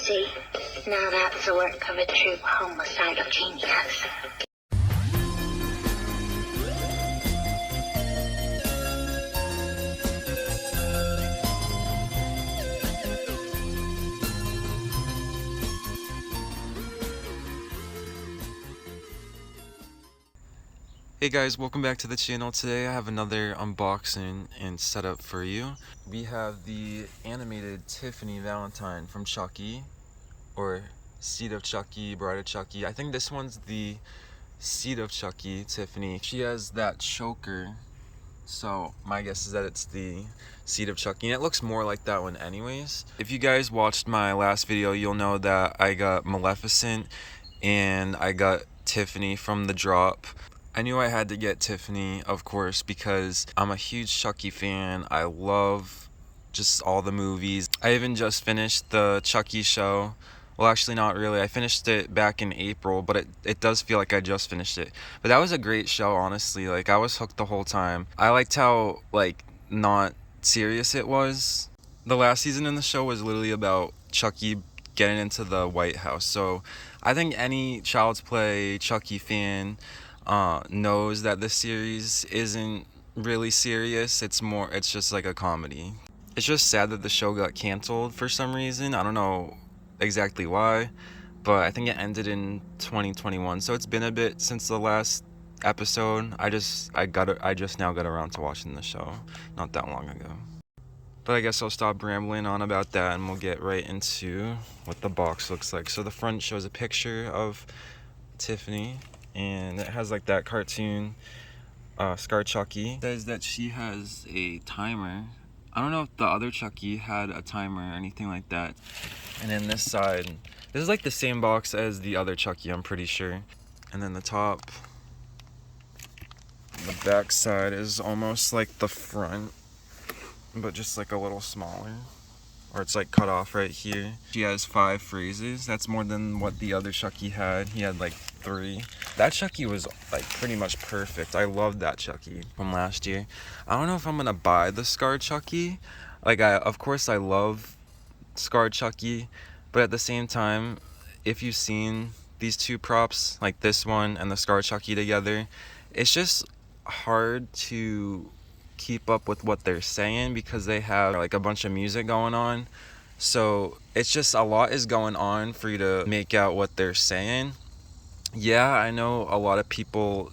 See, now that's the work of a true homicidal genius. Hey guys, welcome back to the channel. Today I have another unboxing and setup for you. We have the animated Tiffany Valentine from Chucky, or Seed of Chucky, Bride of Chucky. I think this one's the Seed of Chucky Tiffany. She has that choker, so my guess is that it's the Seed of Chucky, and it looks more like that one anyways. If you guys watched my last video, you'll know that I got Maleficent and I got Tiffany from the drop. I knew I had to get Tiffany, of course, because I'm a huge Chucky fan. I love just all the movies. I even just finished the Chucky show. Well, actually not really. I finished it back in April, but it does feel like I just finished it. But that was a great show, honestly. Like, I was hooked the whole time. I liked how, like, not serious it was. The last season in the show was literally about Chucky getting into the White House. So I think any Child's Play Chucky fan knows that this series isn't really serious. It's just like a comedy. It's just sad that the show got canceled for some reason. I don't know exactly why, but I think it ended in 2021, so it's been a bit since the last episode. I just now got around to watching the show not that long ago. But I guess I'll stop rambling on about that and we'll get right into what the box looks like. So the front shows a picture of Tiffany, and it has like that cartoon Scar Chucky. It says that she has a timer. I don't know if the other Chucky had a timer or anything like that. And then this side, this is like the same box as the other Chucky, I'm pretty sure. And then the top, the back side is almost like the front, but just like a little smaller. Or it's like cut off right here. She has 5 phrases. That's more than what the other Chucky had. He had like 3. That Chucky was like pretty much perfect. I loved that Chucky from last year. I don't know if I'm gonna buy the Scar Chucky. Like, of course I love Scar Chucky, but at the same time, if you've seen these two props, like this one and the Scar Chucky together, it's just hard to keep up with what they're saying because they have like a bunch of music going on. So it's just a lot is going on for you to make out what they're saying. Yeah, I know a lot of people,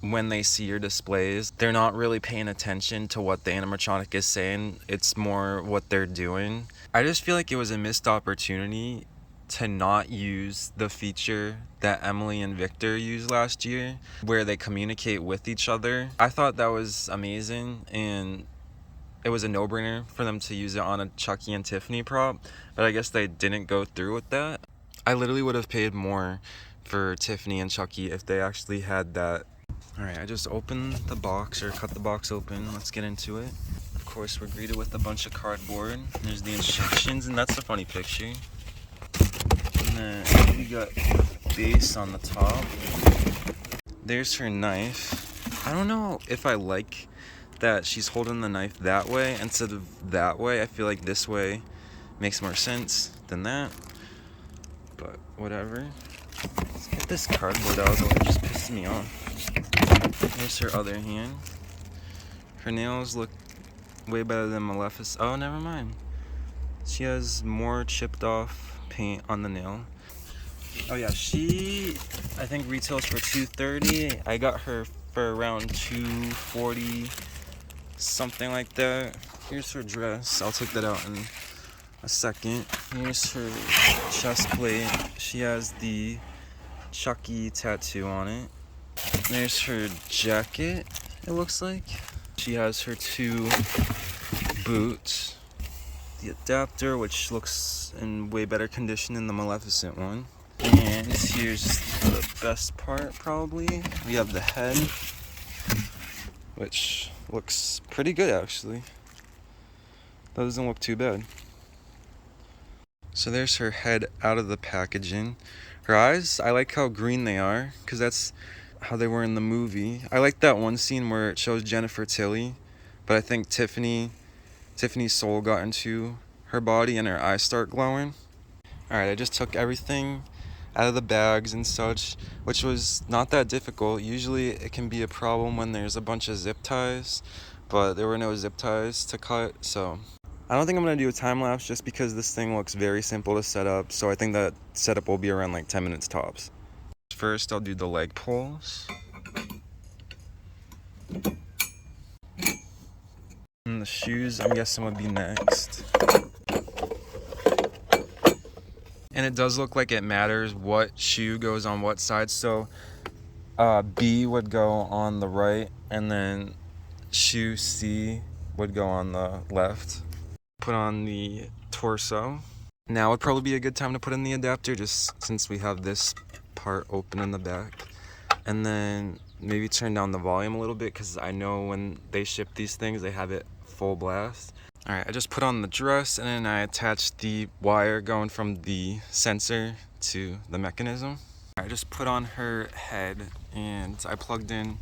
when they see your displays, they're not really paying attention to what the animatronic is saying. It's more what they're doing. I just feel like it was a missed opportunity to not use the feature that Emily and Victor used last year, where they communicate with each other. I thought that was amazing, and it was a no-brainer for them to use it on a Chucky and Tiffany prop, but I guess they didn't go through with that. I literally would have paid more for Tiffany and Chucky if they actually had that. Alright, I just opened the box, or cut the box open. Let's get into it. Of course, we're greeted with a bunch of cardboard. There's the instructions, and that's a funny picture. And then we got base on the top. There's her knife. I don't know if I like that she's holding the knife that way instead of that way. I feel like this way makes more sense than that, but whatever. Let's get this cardboard out, though. It just pisses me off. Here's her other hand. Her nails look way better than Maleficent. Oh, never mind. She has more chipped off paint on the nail. Oh yeah, she I think retails for $230. I got her for around $240, something like that. Here's her dress. I'll take that out in a second. Here's her chest plate. She has the Chucky tattoo on it. There's her jacket, it looks like. She has her 2 boots. The adapter, which looks in way better condition than the Maleficent one. And here's the best part, probably. We have the head, which looks pretty good, actually. That doesn't look too bad. So there's her head out of the packaging. Her eyes, I like how green they are, because that's how they were in the movie. I like that one scene where it shows Jennifer Tilly, but I think Tiffany's soul got into her body and her eyes start glowing. Alright, I just took everything out of the bags and such, which was not that difficult. Usually it can be a problem when there's a bunch of zip ties, but there were no zip ties to cut, so I don't think I'm going to do a time lapse just because this thing looks very simple to set up, so I think that setup will be around like 10 minutes tops. First, I'll do the leg pulls. And the shoes, I'm guessing, would be next. And it does look like it matters what shoe goes on what side, so B would go on the right, and then shoe C would go on the left. Put on the torso. Now would probably be a good time to put in the adapter, just since we have this part open in the back. And then maybe turn down the volume a little bit, because I know when they ship these things, they have it full blast. Alright, I just put on the dress, and then I attached the wire going from the sensor to the mechanism. I just put on her head, and I plugged in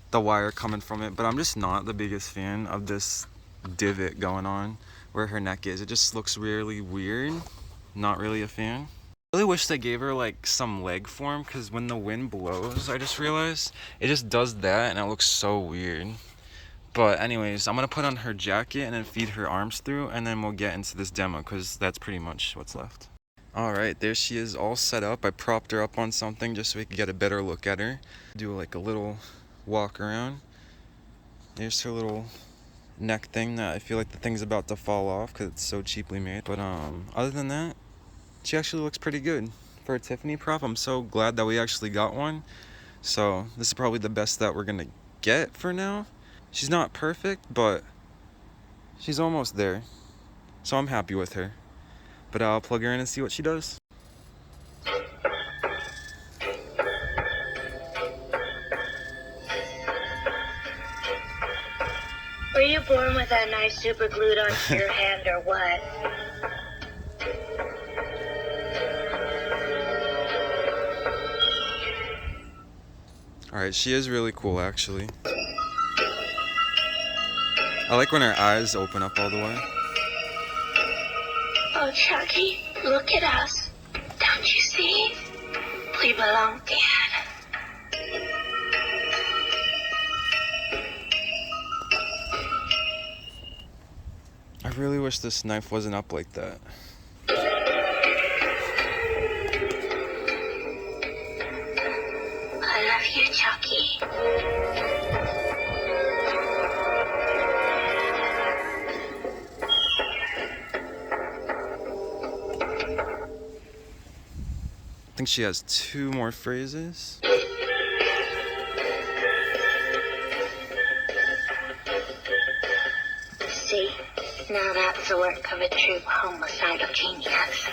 the wire coming from it, but I'm just not the biggest fan of this divot going on where her neck is. It just looks really weird. Not really a fan. I really wish they gave her like some leg form, because when the wind blows, I just realized it just does that and it looks so weird. But anyways, I'm gonna put on her jacket and then feed her arms through, and then we'll get into this demo, because that's pretty much what's left. Alright, there she is all set up. I propped her up on something just so we could get a better look at her. Do like a little walk around. There's her little neck thing that I feel like the thing's about to fall off because it's so cheaply made. But other than that, she actually looks pretty good. For a Tiffany prop, I'm so glad that we actually got one. So this is probably the best that we're gonna get for now. She's not perfect, but she's almost there. So I'm happy with her. But I'll plug her in and see what she does. Were you born with that knife super glued onto your hand or what? Alright, she is really cool actually. I like when her eyes open up all the way. Oh, Chucky, look at us. Don't you see? We belong, Dad. I really wish this knife wasn't up like that. I love you, Chucky. I think she has 2 more phrases. See, now that's the work of a true homicidal genius.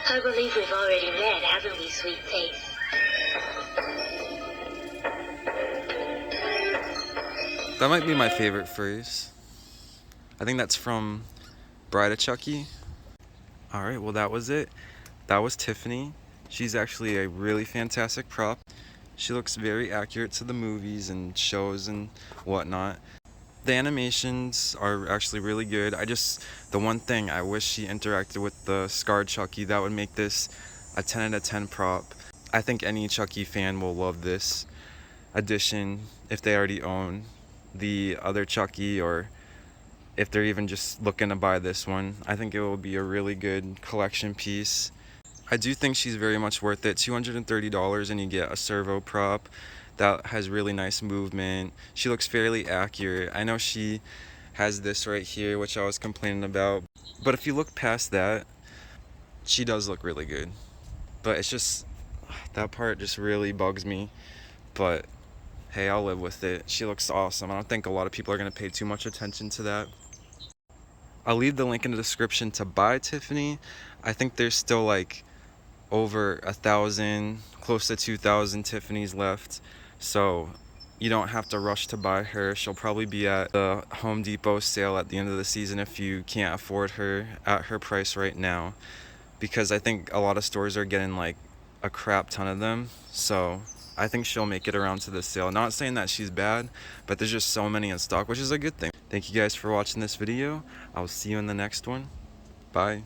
I believe we've already met, haven't we, sweet face? That might be my favorite phrase. I think that's from Bride of Chucky. Alright, well that was it. That was Tiffany. She's actually a really fantastic prop. She looks very accurate to the movies and shows and whatnot. The animations are actually really good. The one thing, I wish she interacted with the scarred Chucky. That would make this a 10 out of 10 prop. I think any Chucky fan will love this addition if they already own the other Chucky, or if they're even just looking to buy this one. I think it will be a really good collection piece. I do think she's very much worth it. $230 and you get a servo prop that has really nice movement. She looks fairly accurate. I know she has this right here, which I was complaining about, but if you look past that, she does look really good. But it's just, that part just really bugs me. But hey, I'll live with it. She looks awesome. I don't think a lot of people are going to pay too much attention to that. I'll leave the link in the description to buy Tiffany. I think there's still like over 1,000, close to 2,000 Tiffany's left. So you don't have to rush to buy her. She'll probably be at the Home Depot sale at the end of the season if you can't afford her at her price right now, because I think a lot of stores are getting like a crap ton of them. So I think she'll make it around to the sale. Not saying that she's bad, but there's just so many in stock, which is a good thing. Thank you guys for watching this video. I'll see you in the next one. Bye.